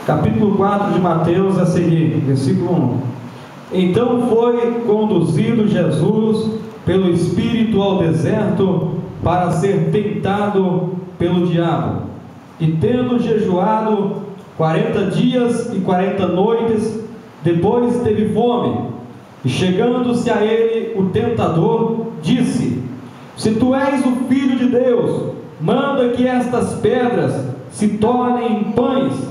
Capítulo 4 de Mateus a seguir, versículo 1. Então foi conduzido Jesus pelo Espírito ao deserto para ser tentado pelo diabo. E tendo jejuado 40 dias e 40 noites, depois teve fome. E chegando-se a ele o tentador, disse: Se tu és o Filho de Deus, manda que estas pedras se tornem em pães.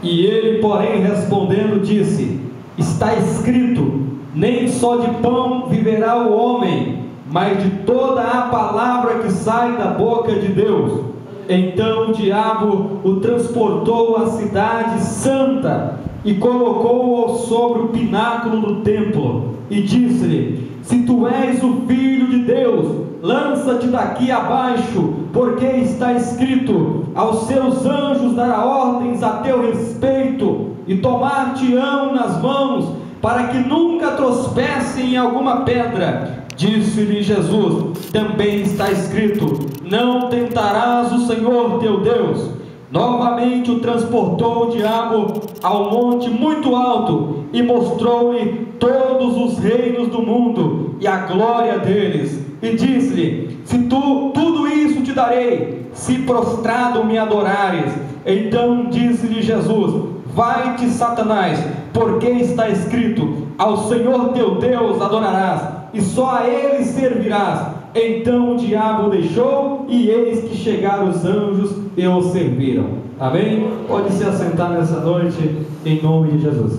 E ele, porém, respondendo, disse: Está escrito: nem só de pão viverá o homem, mas de toda a palavra que sai da boca de Deus. Então o diabo o transportou à cidade santa e colocou-o sobre o pináculo do templo e disse-lhe: Se tu és o Filho de Deus, lança-te daqui abaixo, porque está escrito: aos seus anjos dará ordens a teu respeito, e tomar-te-ão nas mãos, para que nunca tropecem em alguma pedra. Disse-lhe Jesus: também está escrito: não tentarás o Senhor teu Deus. Novamente o transportou o diabo ao monte muito alto, e mostrou-lhe todos os reinos do mundo e a glória deles, e disse-lhe: tudo isso te darei, se prostrado me adorares. Então disse-lhe Jesus: vai-te, Satanás, porque está escrito: ao Senhor teu Deus adorarás, e só a ele servirás. Então o diabo o deixou, e eis que chegaram os anjos e o serviram. Amém? Pode se assentar nessa noite, em nome de Jesus.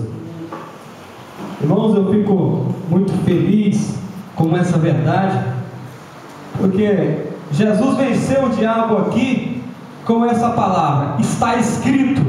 Irmãos, eu fico muito feliz com essa verdade, porque Jesus venceu o diabo aqui com essa palavra: está escrito.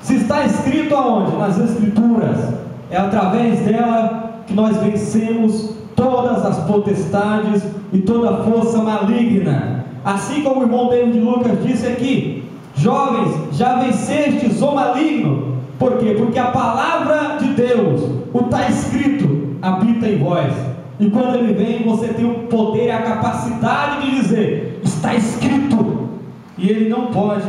Se está escrito aonde? Nas Escrituras. É através dela que nós vencemos todas as potestades e toda a força maligna. Assim como o irmão David Lucas disse aqui: jovens, já vencestes o maligno. Por quê? Porque a palavra de Deus, o está escrito, habita em vós. E quando ele vem, você tem o poder e a capacidade de dizer: está escrito. E ele não pode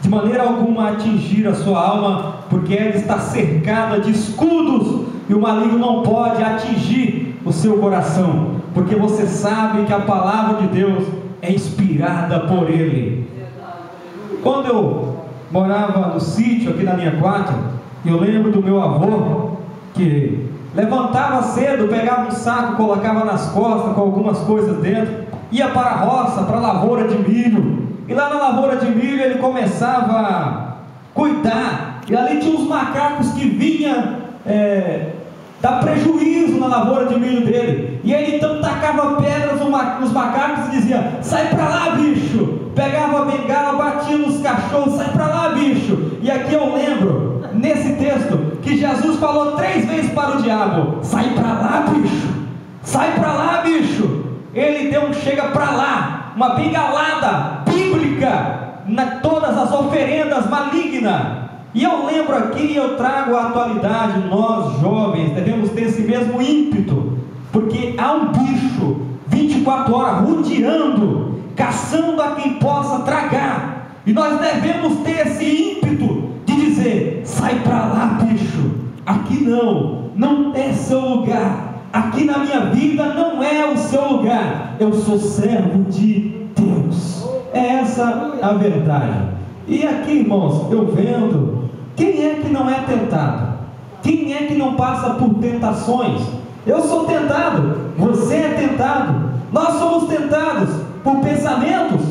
de maneira alguma atingir a sua alma, porque ela está cercada de escudos, e o maligno não pode atingir o seu coração, porque você sabe que a palavra de Deus é inspirada por ele. Quando eu morava no sítio aqui na linha 4, eu lembro do meu avô, que levantava cedo, pegava um saco, colocava nas costas com algumas coisas dentro, ia para a roça, para a lavoura de milho, e lá na lavoura de milho ele começava a cuidar, e ali tinha uns macacos que vinham dar prejuízo na lavoura de milho dele, e ele então tacava pedras nos macacos e dizia: sai para lá, bicho. Pegava a bengala, batia nos cachorros: sai para lá, bicho. E aqui eu lembro, nesse texto, que Jesus falou 3 vezes para o diabo: sai para lá, bicho, sai para lá, bicho. Ele deu um chega para lá, uma bengalada bíblica todas as oferendas malignas. E eu lembro aqui, eu trago a atualidade: nós jovens devemos ter esse mesmo ímpeto, porque há um bicho 24 horas rodeando, caçando a quem possa tragar, e nós devemos ter esse ímpeto de dizer: sai para lá, bicho, aqui não é seu lugar, aqui na minha vida não é o seu lugar, eu sou servo de Deus. É essa a verdade. E aqui, irmãos, eu vendo, quem é que não é tentado? Quem é que não passa por tentações? Eu sou tentado, você é tentado, nós somos tentados por pensamentos,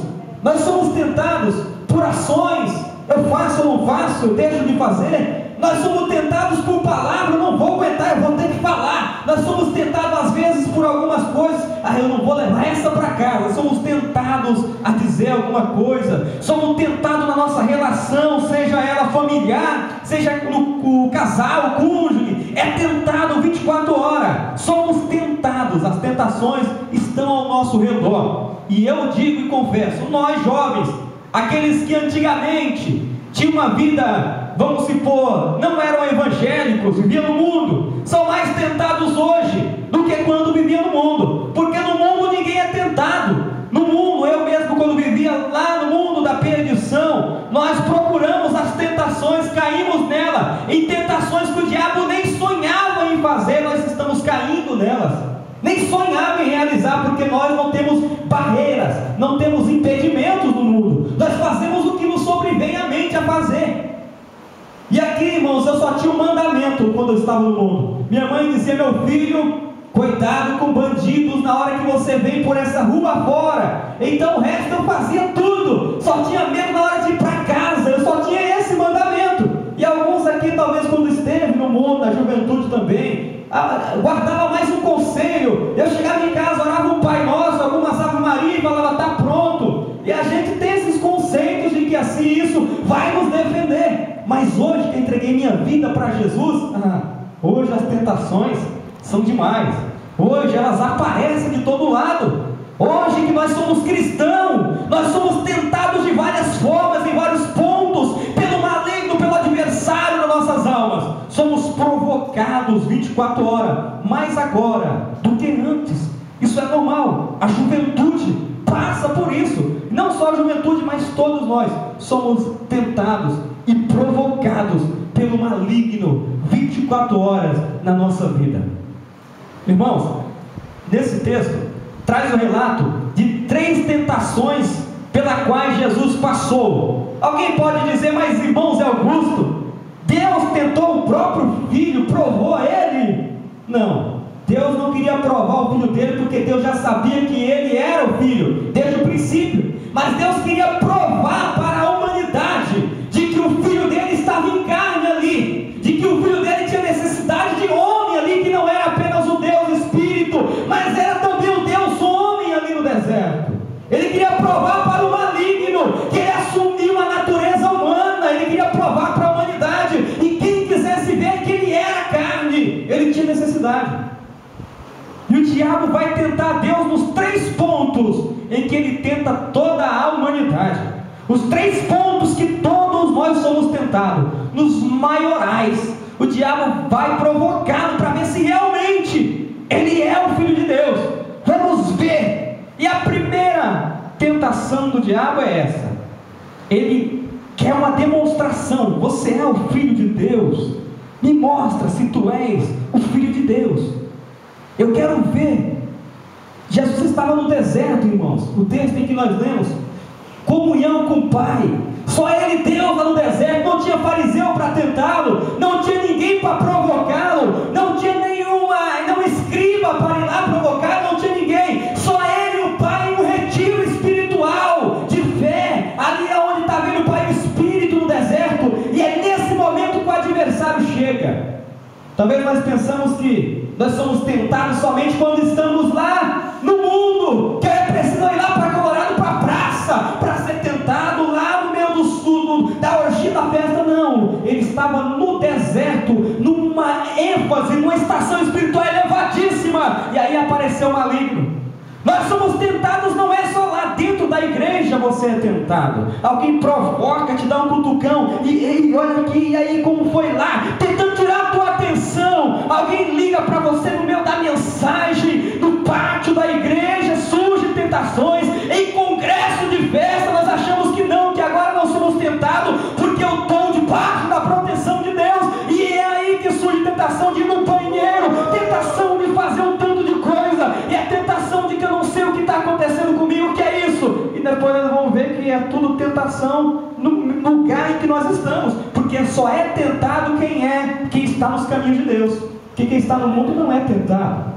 nós somos tentados por ações: eu faço ou não faço, eu deixo de fazer. Nós somos tentados por palavras: eu não vou aguentar, eu vou ter que falar. Nós somos tentados às vezes por algumas coisas: eu não vou levar essa para casa. Somos tentados a dizer alguma coisa, somos tentados na nossa relação, seja ela familiar, seja no casal, o cônjuge, é tentado 24 horas, somos tentados, as tentações estão ao nosso redor. E eu digo e confesso, nós jovens, aqueles que antigamente tinham uma vida, vamos supor, não eram evangélicos, viviam no mundo, são mais tentados hoje do que quando viviam no mundo, porque no mundo ninguém é tentado. No mundo, eu mesmo quando vivia lá no mundo da perdição, nós procuramos as tentações, caímos E aqui, irmãos, eu só tinha um mandamento quando eu estava no mundo. Minha mãe dizia: meu filho, cuidado com bandidos na hora que você vem por essa rua fora. Então o resto eu fazia tudo, só tinha medo na hora de ir para casa, eu só tinha esse mandamento. E alguns aqui, talvez quando esteve no mundo, na juventude também, guardava mais um conselho. Eu chegava em casa, orava um Pai Nosso, algumas Ave Maria e falava: está pronto. E a gente tem esses conceitos de que assim isso vai nos defender. Mas hoje que eu entreguei minha vida para Jesus, hoje as tentações são demais. Hoje elas aparecem de todo lado. Hoje que nós somos cristãos, nós somos tentados de várias formas, em vários pontos, pelo maligno, pelo adversário das nossas almas. Somos provocados 24 horas, mais agora do que antes. Isso é normal. A juventude passa por isso. Não só a juventude, mas todos nós somos tentados e provocados pelo maligno 24 horas na nossa vida. Irmãos, nesse texto traz o relato de 3 tentações pelas quais Jesus passou. Alguém pode dizer: mas irmãos, é Augusto, Deus tentou o próprio filho, provou a ele? Não, Deus não queria provar o filho dele, porque Deus já sabia que ele era o filho desde o princípio. Mas Deus queria provar para a humanidade de que o filho dele estava em carne ali, de que o filho dele tinha necessidade de homem ali, que não era apenas o Deus Espírito, mas era também o Deus homem ali no deserto. Ele queria provar para o maligno que ele assumiu a natureza humana. Ele queria provar para a humanidade, e quem quisesse ver que ele era carne, ele tinha necessidade. E o diabo vai tentar Deus nos 3 pontos em que ele tenta toda a humanidade. Os 3 pontos que todos nós somos tentados, nos maiorais, o diabo vai provocá-lo para ver se realmente ele é o Filho de Deus. Vamos ver. E a primeira tentação do diabo é essa. Ele quer uma demonstração: você é o Filho de Deus, me mostra se tu és o Filho de Deus. Eu quero ver. Jesus estava no deserto, irmãos. O texto em que nós lemos, comunhão com o Pai. Só ele, Deus, lá no deserto. Não tinha fariseu para tentá-lo, não tinha ninguém para provocá-lo, não tinha não escriba para ir lá provocar, não tinha ninguém. Só ele, o Pai, em um retiro espiritual de fé. Ali é onde está vendo o Pai e o Espírito no deserto. E é nesse momento que o adversário chega. Talvez nós pensamos que nós somos tentados somente quando estamos lá no mundo, que é preciso ir lá para Colorado, para a praça, para ser tentado lá no meio da orgia da festa. Não, ele estava no deserto, numa ênfase, numa estação espiritual elevadíssima, e aí apareceu o maligno. Nós somos tentados, não é só lá dentro da igreja você é tentado. Alguém provoca, te dá um cutucão, e olha aqui, e aí como foi lá, tentando tirar a tua atenção. Alguém liga para você no meio da mensagem, no pátio da igreja, surgem tentações. Em congresso de festa nós achamos que não, que agora nós somos tentados, porque eu estou debaixo da proteção de Deus. E é aí que surge tentação de ir no banheiro, tentação de fazer um tanto de coisa, e a tentação de que eu não sei o que está acontecendo comigo, que é isso. E depois nós vamos ver que é tudo tentação no lugar em que nós estamos, porque só é tentado quem está nos caminhos de Deus, que quem está no mundo não é tentado.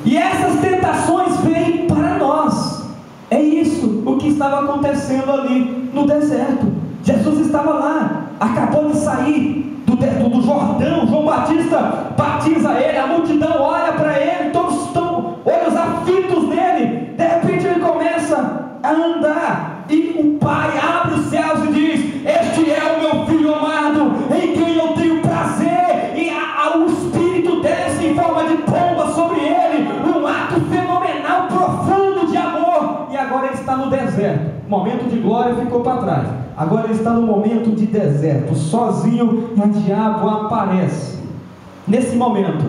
E essas tentações vêm para nós. É isso o que estava acontecendo ali no deserto. Jesus estava lá, acabou de sair do Jordão. João Batista batiza ele, a multidão olha para ele, todos estão olhos afitos nele. De repente ele começa a andar, e o Pai abre os céus e diz: este é o meu Filho amado, em quem eu tenho prazer. E o Espírito desce em forma de pomba sobre ele, um ato fenomenal, profundo de amor. E agora ele está no deserto. O momento de glória ficou para trás, agora ele está no momento de deserto, sozinho, e o diabo aparece. Nesse momento,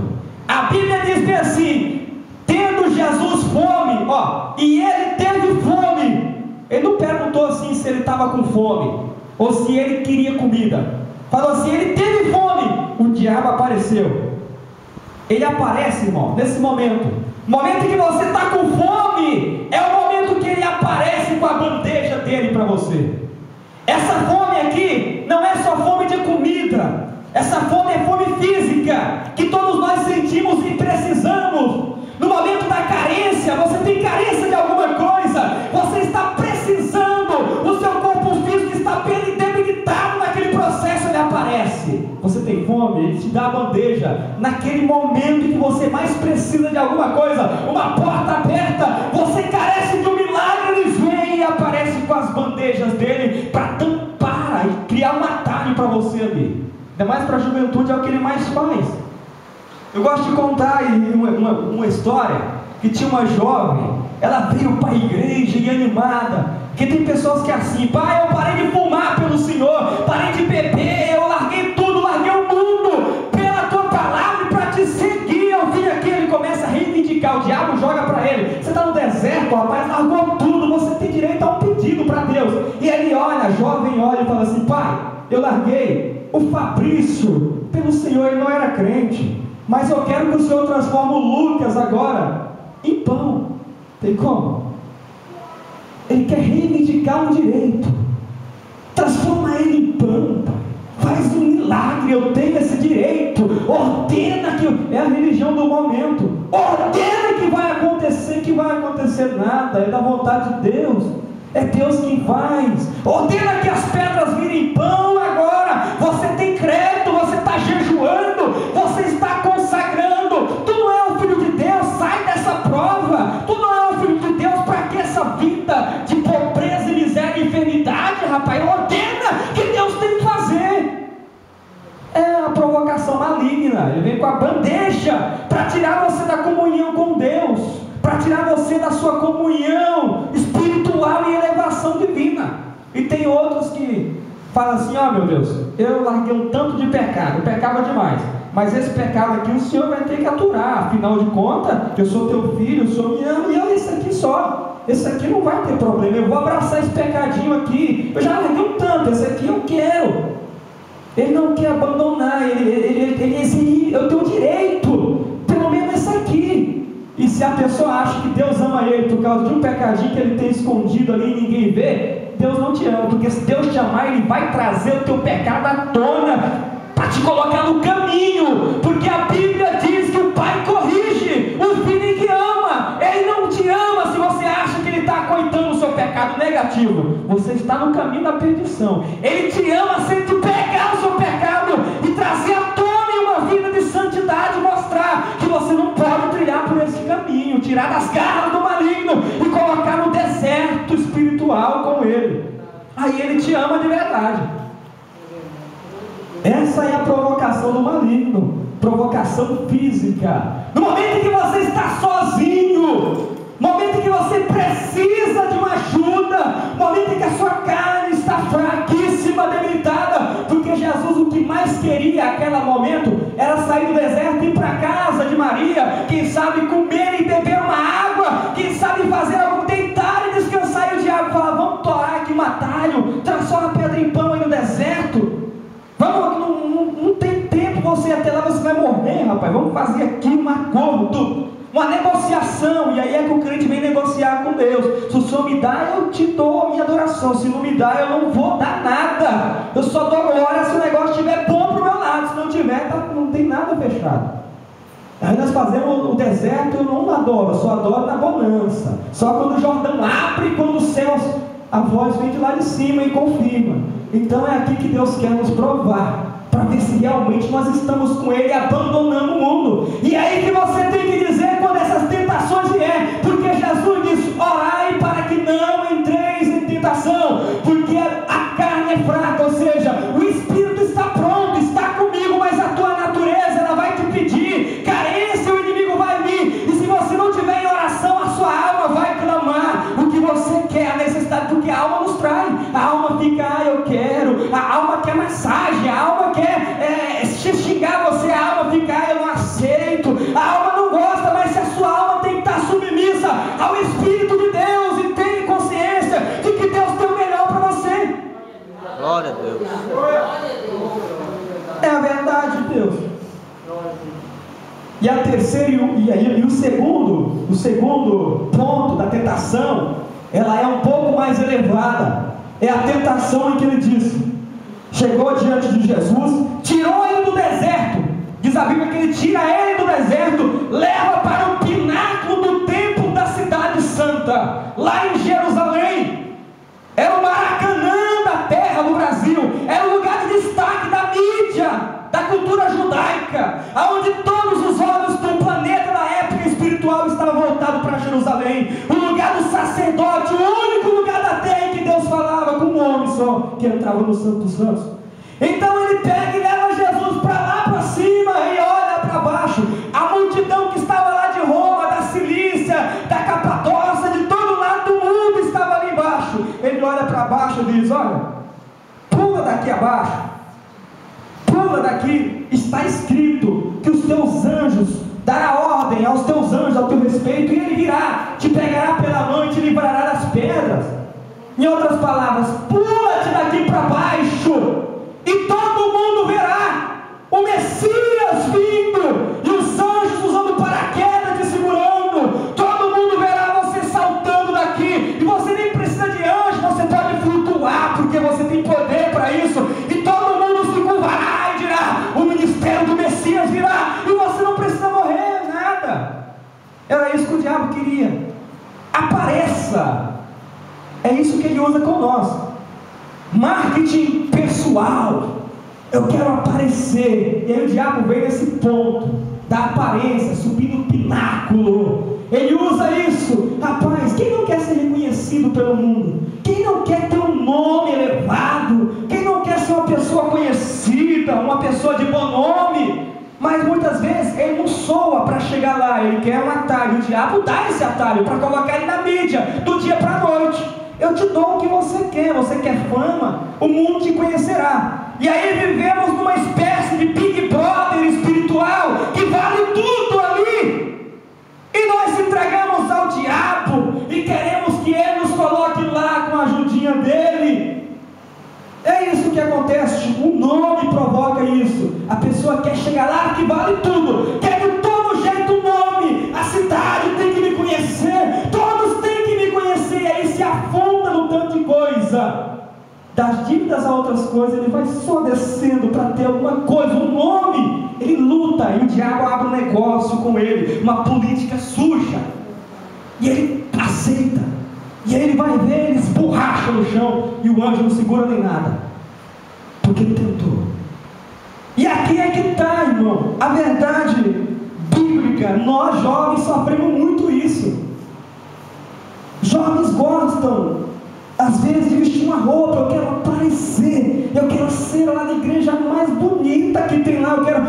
a Bíblia diz assim: tendo Jesus fome, e ele teve fome. Ele não perguntou assim se ele estava com fome, ou se ele queria comida. Falou assim: ele teve fome. O diabo apareceu. Ele aparece, irmão, nesse momento. O momento em que você está com fome, é o momento que ele aparece com a bandeja dele para você. Essa fome aqui não é Essa fome é fome física, que todos nós sentimos e precisamos. No momento da carência, você tem carência de alguma coisa, você está precisando, o seu corpo físico está debilitado, naquele processo ele aparece. Você tem fome, ele te dá a bandeja. Naquele momento em que você mais precisa de alguma coisa, uma porta aberta, você carece de um milagre, ele vem e aparece com as bandejas dele para tampar e criar um atalho para você ali. Ainda mais para a juventude, é o que ele mais faz. Eu gosto de contar uma história, que tinha uma jovem, ela veio para a igreja e animada, porque tem pessoas que é assim: pai, eu parei de fumar pelo Senhor, parei de beber, eu larguei tudo, larguei o mundo, pela tua palavra e para te seguir. Eu vim aqui, ele começa a reivindicar, o diabo joga para ele: você está no deserto, rapaz, largou tudo, você tem direito a um pedido para Deus. E ele olha, a jovem olha e fala assim: pai, eu larguei o Fabrício pelo Senhor, ele não era crente, mas eu quero que o Senhor transforme o Lucas agora em pão. Tem como? Ele quer reivindicar um direito. Transforma ele em pão, faz um milagre, eu tenho esse direito. Ordena que é a religião do momento. Ordena que vai acontecer nada, é da vontade de Deus. É Deus quem faz. Ordena que as pedras virem pão agora. Você tem crédito, você está jejuando, você está consagrando. Tu não é o filho de Deus, sai dessa prova. Tu não é o filho de Deus, para que essa vida de pobreza, miséria e enfermidade, rapaz? Ordena que Deus tem que fazer. É a provocação maligna. Ele vem com a bandeja para tirar você da comunhão com Deus, para tirar você da sua comunhão espiritual e elevação divina. E tem outros que falam assim: ó, meu Deus, eu larguei um tanto de pecado, eu pecava demais, mas esse pecado aqui o Senhor vai ter que aturar, afinal de contas, eu sou teu filho, o Senhor me ama, e olha esse aqui só, esse aqui não vai ter problema, eu vou abraçar esse pecadinho aqui, eu já larguei um tanto, esse aqui eu quero. Ele não quer abandonar, ele eu tenho direito, pelo menos esse aqui. E se a pessoa acha que Deus ama ele por causa de um pecadinho que ele tem escondido ali e ninguém vê, Deus não te ama, porque se Deus te amar, ele vai trazer o teu pecado à tona, para te colocar no caminho, porque a Bíblia diz que o Pai corrige o filho que ama. Ele não te ama se você acha que ele está acoitando o seu pecado negativo, você está no caminho da perdição. Ele te ama se ele te pegar o seu pecado e trazer à tona uma vida de santidade, mostrar que você não pode trilhar por esse caminho, tirar das garras do maligno e colocar no deserto espiritual com ele. Aí ele te ama de verdade. Essa é a provocação do maligno, provocação física. No momento em que você está sozinho, no momento em que você precisa de uma ajuda, no momento em que a sua carne está fraquíssima, debilitada, porque Jesus o que mais queria naquele momento era sair do deserto e ir para a casa de Maria, quem sabe comer e beber uma água, quem sabe fazer algo, deitar e descansar. E o diabo fala: vamos torar aqui um atalho, transforma a pedra em pão aí no deserto. Vamos, não tem tempo, você até lá você vai morrer, rapaz. Vamos fazer aqui um acordo, uma negociação. E aí é que o crente vem negociar com Deus. Se o Senhor me dá, eu te dou a minha adoração. Se não me dá, eu não vou dar nada. Eu só dou glória se o negócio estiver bom para o meu lado. Se não tiver, não tem nada fechado. Aí nós fazemos o deserto, eu não adoro, eu só adoro na bonança. Só quando o Jordão abre, quando os céus, a voz vem de lá de cima e confirma. Então é aqui que Deus quer nos provar, para ver se realmente nós estamos com Ele abandonando o mundo. E aí que você tem que dizer quando essas tentações vierem, porque Jesus disse: orai para que não entreis em tentação, porque a carne é fraca, ou seja, o espírito está pronto, está comigo, mas a tua natureza ela vai te pedir carência, o inimigo vai vir, e se você não tiver em oração, a sua alma vai clamar o que você quer, a necessidade, porque a alma nos trai, a alma fica: eu quero, a alma quer massagem, a alma quer xingar você, a alma fica: eu não aceito, a alma não gosta. Mas se a sua alma tem que estar submissa ao Espírito de Deus e tem consciência de que Deus tem o melhor para você. Glória a Deus. É a verdade de Deus. E a terceira e o segundo ponto da tentação, ela é um pouco mais elevada. É a tentação em que ele diz: chegou diante de Jesus, tirou ele do deserto. Diz a Bíblia que ele tira ele do deserto, leva para o pináculo do templo da cidade santa, lá em Jerusalém. Era o Maracanã da terra do Brasil, era o lugar de destaque da mídia, da cultura judaica, onde todos os olhos do planeta da época espiritual estavam voltados para Jerusalém, o lugar do sacerdote, o único lugar da terra em que Deus falava com um homem só, que entrava no Santo dos Santos. Então ele pega e leva Jesus para lá para cima e olha para baixo. A multidão que estava lá de Roma, da Cilícia, da Capadócia, de todo lado do mundo estava ali embaixo. Ele olha para baixo e diz: olha, pula daqui abaixo, pula daqui. Está escrito que os teus anjos dará ordem aos teus anjos ao teu respeito, e ele virá, te pegará pela mão e te livrará das pedras. Em outras palavras, pula-te daqui para baixo, e todo mundo verá o Messias vindo, e os anjos usando paraquedas te segurando. Todo mundo verá você saltando daqui, e você nem precisa de anjo, você pode flutuar, porque você tem poder para isso, e todo mundo se curvará e dirá: o ministério do Messias virá, e você não precisa morrer, nada. Era isso que o diabo queria. Apareça. É isso que ele usa com nós. Marketing pessoal. Eu quero aparecer. E aí o diabo vem nesse ponto da aparência, subir no pináculo. Ele usa isso. Rapaz, quem não quer ser reconhecido pelo mundo? Quem não quer ter um nome elevado? Quem não quer ser uma pessoa conhecida, uma pessoa de bom nome? Mas muitas vezes ele não soa para chegar lá, ele quer um atalho. O diabo dá esse atalho para colocar ele na mídia, do dia para a noite. Eu te dou o que você quer fama, o mundo te conhecerá. E aí vivemos numa espécie de Big Brother espiritual, que vale tudo ali, e nós entregamos ao diabo, e queremos que ele nos coloque lá com a ajudinha dele. É isso que acontece, o nome provoca isso. A pessoa quer chegar lá que vale tudo, quer de todo jeito o nome, a cidade tem que me conhecer, todos têm que me conhecer, e aí se afunda no tanto de coisa. Das dívidas a outras coisas, ele vai só descendo para ter alguma coisa, um nome. Ele luta, e o diabo abre um negócio com ele, uma política suja, e ele aceita. E aí ele vai ver, ele esborracha no chão, e o anjo não segura nem nada, porque ele tentou. E aqui é que está, irmão, a verdade bíblica. Nós jovens sofremos muito isso. Jovens gostam às vezes de vestir uma roupa, eu quero aparecer, eu quero ser lá na igreja mais bonita que tem lá, eu quero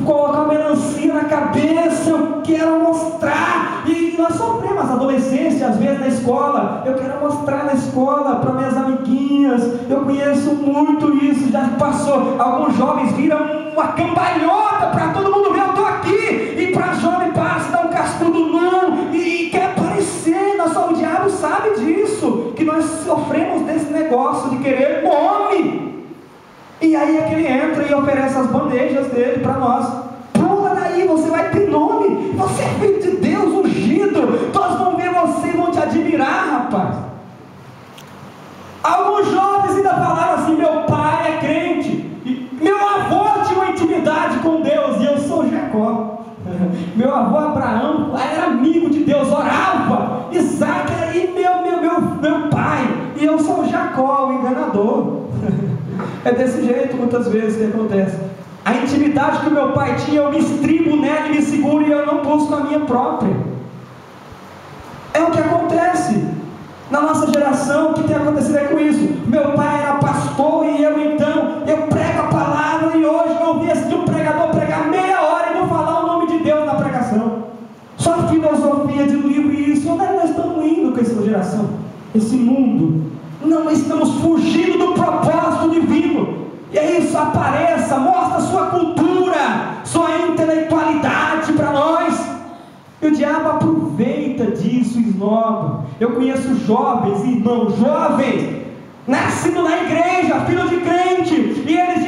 colocar uma melancia na cabeça, eu quero mostrar. E nós sofremos a adolescência, às vezes na escola, eu quero mostrar na escola para minhas amiguinhas. Eu conheço muito isso, já passou, alguns jovens viram uma cambalhota para todo mundo ver, eu estou aqui, e para jovem passa, dá um cascudo nu e quer aparecer. O diabo sabe disso, que nós sofremos desse negócio de querer nome. E aí é que ele entra e oferece as bandejas dele para nós. Pula daí, você vai ter nome, você é filho de Deus, ungido, todos vão ver você e vão te admirar, rapaz. Alguns jovens ainda falaram assim: meu pai é crente, meu avô tinha uma intimidade com Deus, e eu sou Jacó. Meu avô Abraão era amigo de Deus, orava. Isaac era meu pai, e eu sou Jacó, o enganador. É desse jeito muitas vezes que acontece. A intimidade que o meu pai tinha, eu me estribo nela e me seguro, e eu não busco a minha própria. É o que acontece na nossa geração. O que tem acontecido é com isso. Meu pai era pastor, e eu prego a palavra, e hoje eu ouvi esse de um pregador pregar meia hora e não falar o nome de Deus na pregação, só filosofia de livro. E isso, onde nós estamos indo com essa geração, esse mundo? Não estamos fugindo do propósito divino. E é isso, apareça, mostra sua cultura, sua intelectualidade para nós. E o diabo aproveita disso e esnoba. Eu conheço jovens, irmãos, jovens, nascido na igreja, filho de crente, e eles